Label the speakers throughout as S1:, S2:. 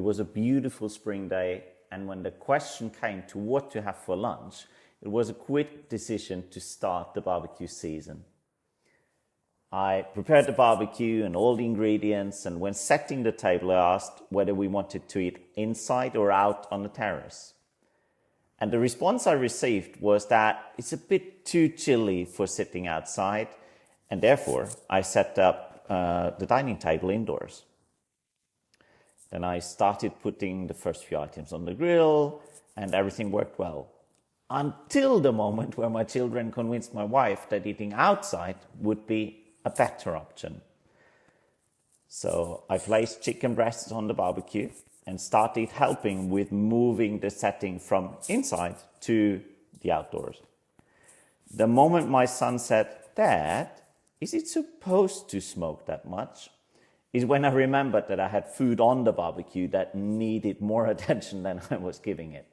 S1: was a beautiful spring day, and when the question came to what to have for lunch, it was a quick decision to start the barbecue season. I prepared the barbecue and all the ingredients, and when setting the table, I asked whether we wanted to eat inside or out on the terrace. And the response I received was that it's a bit too chilly for sitting outside, and therefore I set up the dining table indoors. Then I started putting the first few items on the grill, and everything worked well. Until the moment where my children convinced my wife that eating outside would be a better option. So I placed chicken breasts on the barbecue and started helping with moving the setting from inside to the outdoors. The moment my son said, "Dad, is it supposed to smoke that much?" is when I remembered that I had food on the barbecue that needed more attention than I was giving it.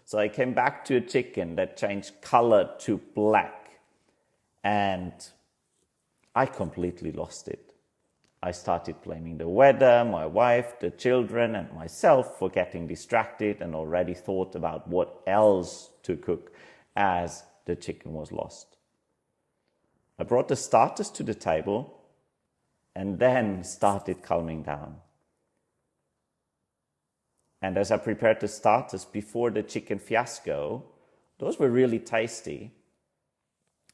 S1: So I came back to a chicken that changed color to black, and I completely lost it. I started blaming the weather, my wife, the children, and myself for getting distracted and already thought about what else to cook as the chicken was lost. I brought the starters to the table and then started calming down. And as I prepared the starters before the chicken fiasco, those were really tasty.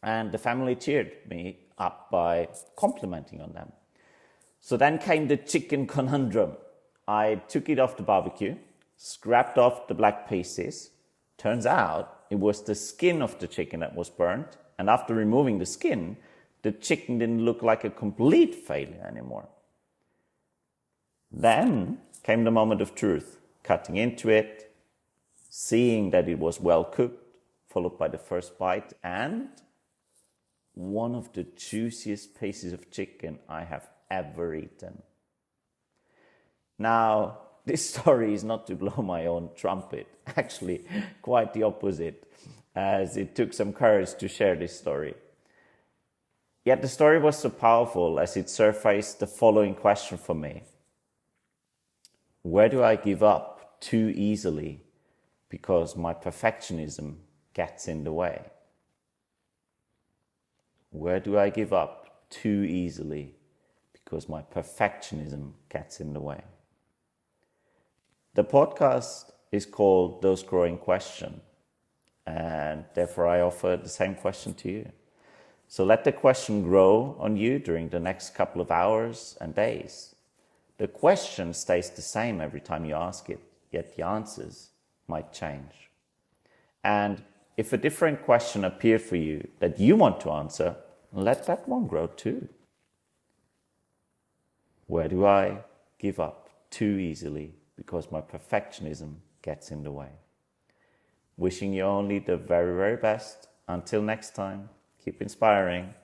S1: And the family cheered me up by complimenting on them. So then came the chicken conundrum. I took it off the barbecue, scraped off the black pieces. Turns out it was the skin of the chicken that was burnt. And after removing the skin, the chicken didn't look like a complete failure anymore. Then came the moment of truth, cutting into it, seeing that it was well cooked, followed by the first bite, and one of the juiciest pieces of chicken I have ever eaten. Now, this story is not to blow my own trumpet, actually quite the opposite, as it took some courage to share this story. Yet the story was so powerful as it surfaced the following question for me. Where do I give up too easily because my perfectionism gets in the way? Where do I give up too easily because my perfectionism gets in the way? The podcast is called Those Growing Questions, and therefore I offer the same question to you. So let the question grow on you during the next couple of hours and days. The question stays the same every time you ask it, yet the answers might change. And if a different question appears for you that you want to answer, let that one grow too. Where do I give up too easily because my perfectionism gets in the way? Wishing you only the very, very best. Until next time, keep inspiring.